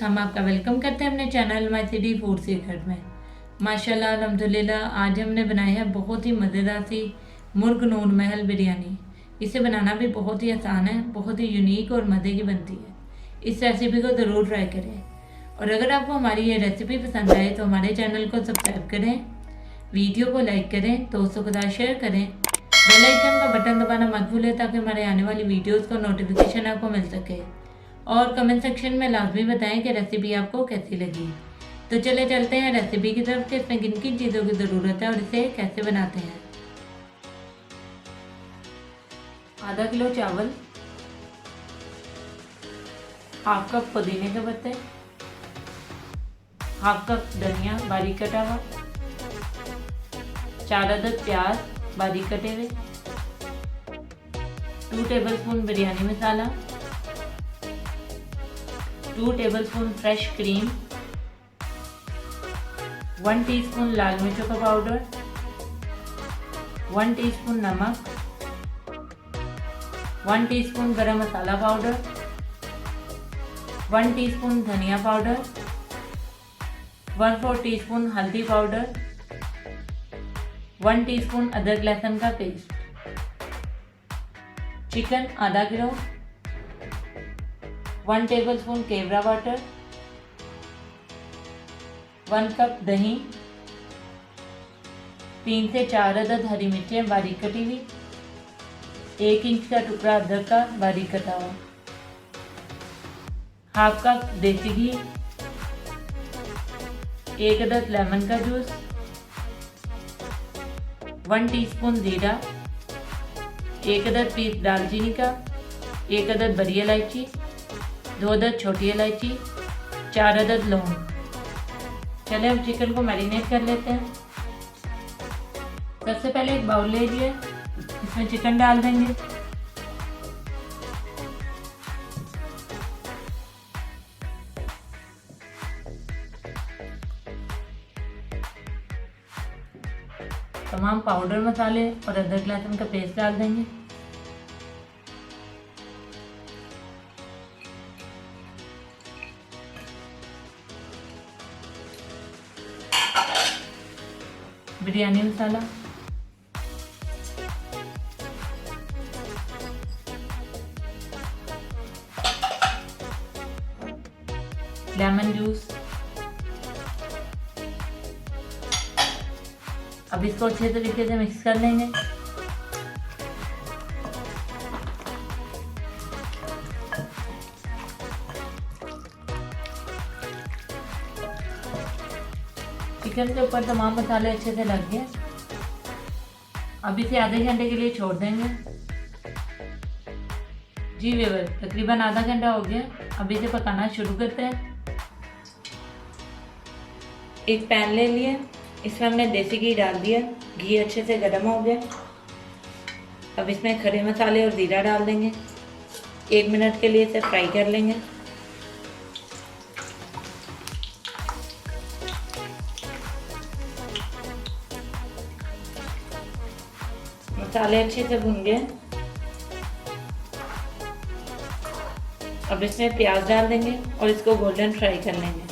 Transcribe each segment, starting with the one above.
हम आपका वेलकम करते हैं अपने channel my city food secret में। माशाल्लाह अल्हम्दुलिल्लाह आज हमने बनाई है बहुत ही मज़ेदार सी मुर्ग नून महल बिरयानी। इसे बनाना भी बहुत ही आसान है, बहुत ही यूनिक और मज़े की बनती है। इस रेसिपी को ज़रूर ट्राई करें और अगर आपको हमारी ये रेसिपी पसंद आए तो हमारे चैनल को सब्सक्राइब करें, वीडियो को लाइक करें, दोस्तों के साथ शेयर करें, बेल आइकन का बटन दबाना मत भूलें ताकि हमारे आने वाली वीडियोज़ का नोटिफिकेशन आपको मिल सके। और कमेंट सेक्शन में लाजमी बताएं कि रेसिपी आपको कैसी लगी। तो चले चलते हैं रेसिपी की तरफ कि इसमें किन किन चीज़ों की ज़रूरत है और इसे कैसे बनाते हैं। आधा किलो चावल, हाफ कप पुदीने के पत्ते, हाफ कप धनिया बारीक कटा हुआ, 4 अदद प्याज बारीक कटे हुए, 2 टेबलस्पून बिरयानी मसाला, 2 टेबलस्पून फ्रेश क्रीम, 1 टीस्पून लाल मिर्चों का पाउडर, 1 टीस्पून नमक, 1 टीस्पून गरम मसाला पाउडर, 1 टीस्पून धनिया पाउडर, 1/4 टीस्पून हल्दी पाउडर, 1 टीस्पून अदरक लहसुन का पेस्ट, चिकन आधा किलो, 1 टेबलस्पून केवड़ा वाटर, 1 कप दही, 3 से 4 अदद हरी मिर्चें बारीक कटी हुई, 1 इंच का टुकड़ा अदरक का बारीक कटा हुआ, हाफ कप देसी घी, 1 अदद लेमन का जूस, 1 टीस्पून जीरा, 1 अदद पीस दालचीनी का, 1 अदद बड़ी इलायची, 2 अदद छोटी इलायची, 4 अदद लौंग। चले अब चिकन को मैरिनेट कर लेते हैं। सबसे पहले एक बाउल ले लीजिए, इसमें चिकन डाल देंगे। तमाम पाउडर मसाले और अदरक लहसुन का पेस्ट डाल देंगे। बिरयानी मसाला, लेमन जूस। अब इसको अच्छे तरीके से मिक्स कर लेंगे। चिकन के ऊपर तमाम मसाले अच्छे से लग गए। अब इसे आधे घंटे के लिए छोड़ देंगे। जी व्यूअर, तकरीबन आधा घंटा हो गया। अब इसे पकाना शुरू करते हैं। एक पैन ले लिया, इसमें हमने देसी घी डाल दिया। घी अच्छे से गर्म हो गया। अब इसमें खड़े मसाले और जीरा डाल देंगे। 1 मिनट के लिए इसे फ्राई कर लेंगे। मसाले अच्छे से भुन गए। अब इसमें प्याज डाल देंगे और इसको गोल्डन फ्राई कर लेंगे।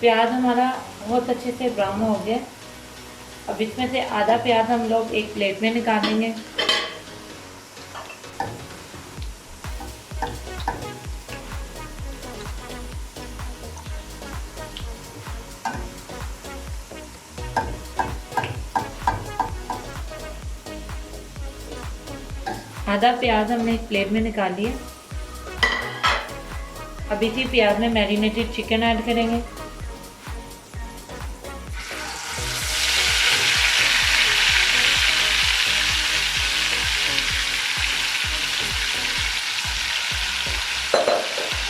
प्याज हमारा बहुत अच्छे से ब्राउन हो गया। अब इसमें से आधा प्याज हम लोग एक प्लेट में निकालेंगे। आधा प्याज हमने एक प्लेट में निकाल लिया। अब इसी प्याज में मैरिनेटेड चिकन ऐड करेंगे।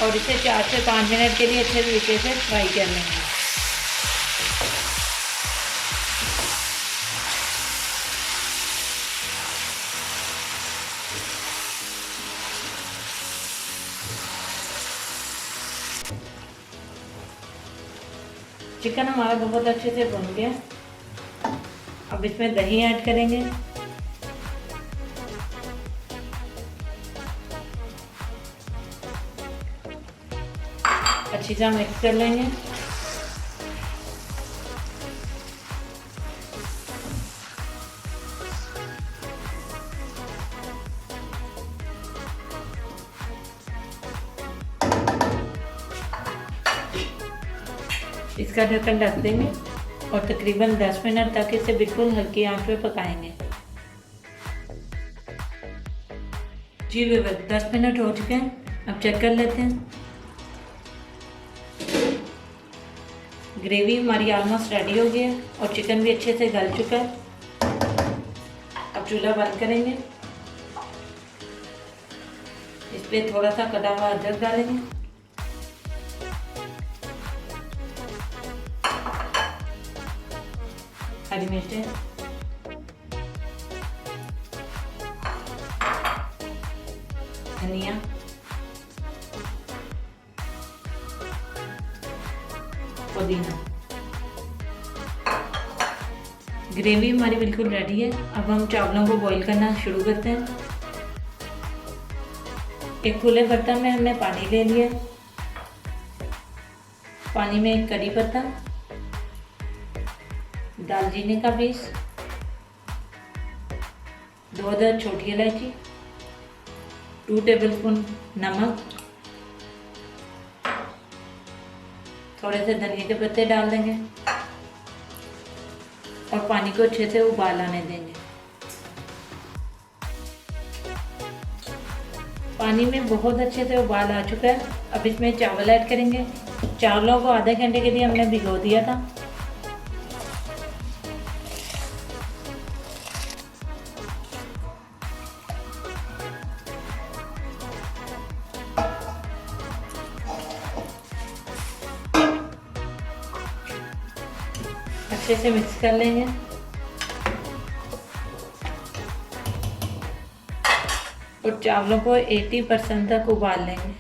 और इसे 4 से 5 मिनट के लिए अच्छे तरीके से फ्राई कर लेंगे। चिकन हमारा बहुत अच्छे से भुन गया। अब इसमें दही ऐड करेंगे। अच्छी तरह मिक्स कर लेंगे। इसका ढक्कन ढक देंगे और तकरीबन 10 मिनट तक इसे बिल्कुल हल्की आंच पे पकाएंगे। जी व्यूअर्स, 10 मिनट हो चुके हैं। अब चेक कर लेते हैं। ग्रेवी हमारी ऑलमोस्ट रेडी हो गई है और चिकन भी अच्छे से गल चुका है। अब चूल्हा बंद करेंगे। इस पर थोड़ा सा कटा हुआ अदरक डालेंगे, हरी मिर्चें, धनिया, पुदीना। ग्रेवी हमारी बिल्कुल रेडी है। अब हम चावलों को बॉईल करना शुरू करते हैं। एक खुले बर्तन में हमने पानी ले लिया। पानी में एक कड़ी पत्ता, दालचीनी का पीस, 2 अदद छोटी इलायची, 2 टेबलस्पून नमक, थोड़े से धनिया के पत्ते डाल देंगे और पानी को अच्छे से उबाल आने देंगे। पानी में बहुत अच्छे से उबाल आ चुका है। अब इसमें चावल ऐड करेंगे। चावलों को आधे घंटे के लिए हमने भिगो दिया था। अच्छे से मिक्स कर लेंगे। और चावलों को 80% तक उबाल लेंगे।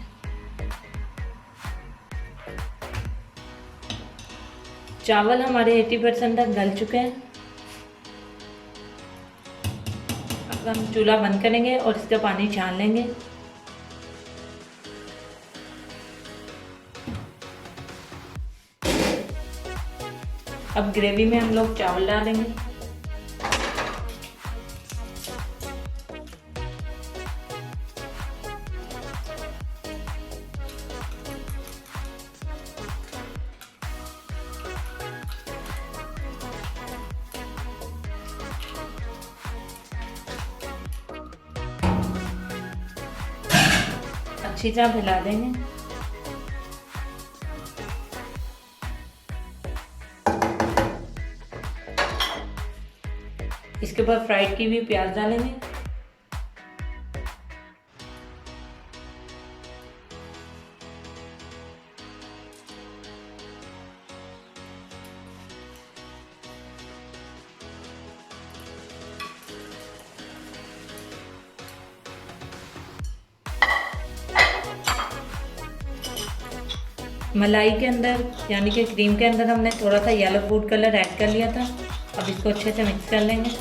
चावल हमारे 80% तक गल चुके हैं। अब हम चूल्हा बंद करेंगे और इसका पानी छान लेंगे। अब ग्रेवी में हम लोग चावल डालेंगे। अच्छी तरह मिला देंगे। इसके बाद फ्राइड की भी प्याज डालेंगे। मलाई के अंदर यानी कि क्रीम के अंदर हमने थोड़ा सा येलो फूड कलर ऐड कर लिया था। अब इसको अच्छे से मिक्स कर लेंगे।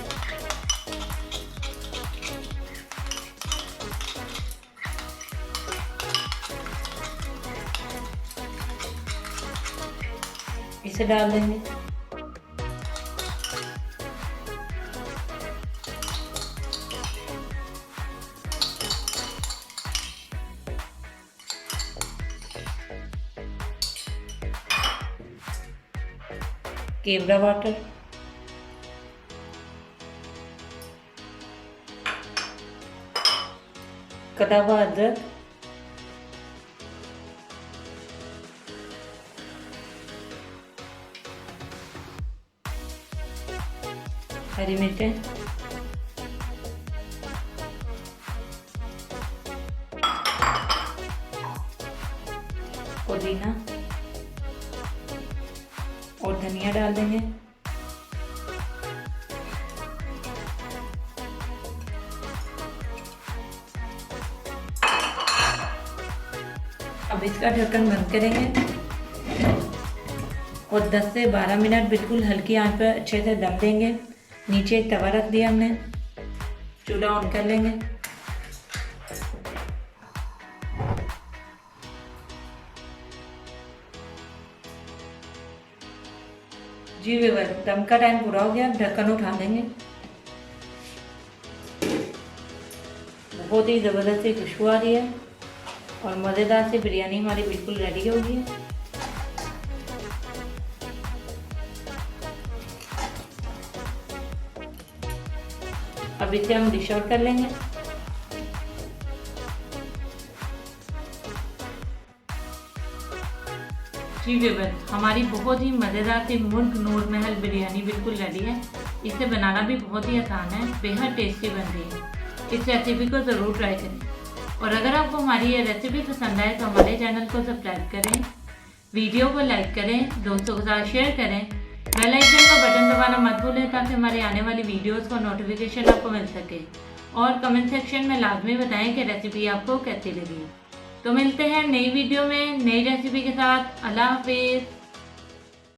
इसे डाल देंगे। केवड़ा वाटर, कटा हुआ अदरक, हरी मिर्चें, पुदीना और धनिया डाल देंगे। अब इसका ढक्कन बंद करेंगे और 10 से 12 मिनट बिल्कुल हल्की आंच पर अच्छे से दम देंगे। नीचे एक तवा रख दिया हमने, चूल्हा ऑन कर लेंगे। जी व्यूअर, दम का टाइम पूरा हो गया, ढक्कन उठा देंगे। बहुत ही ज़बरदस्त सी खुशबू आ रही है और मज़ेदार सी बिरयानी हमारी बिल्कुल रेडी हो गई है। अब इसे हम डिश आउट कर लेंगे। जी व्यूअर, हमारी बहुत ही मज़ेदार सी मुर्ग नूर महल बिरयानी बिल्कुल रेडी है। इसे बनाना भी बहुत ही आसान है, बेहद टेस्टी बन रही है। इस रेसिपी को ज़रूर ट्राई करें और अगर आपको हमारी ये रेसिपी पसंद आए तो हमारे चैनल को सब्सक्राइब करें, वीडियो को लाइक करें, दोस्तों के साथ शेयर करें, बेल आइकन का बटन दबाना मत भूलें ताकि हमारे आने वाली वीडियोस का नोटिफिकेशन आपको मिल सके। और कमेंट सेक्शन में लाजमी बताएं कि रेसिपी आपको कैसी लगी। तो मिलते हैं नई वीडियो में नई रेसिपी के साथ। अल्लाह हाफिज़।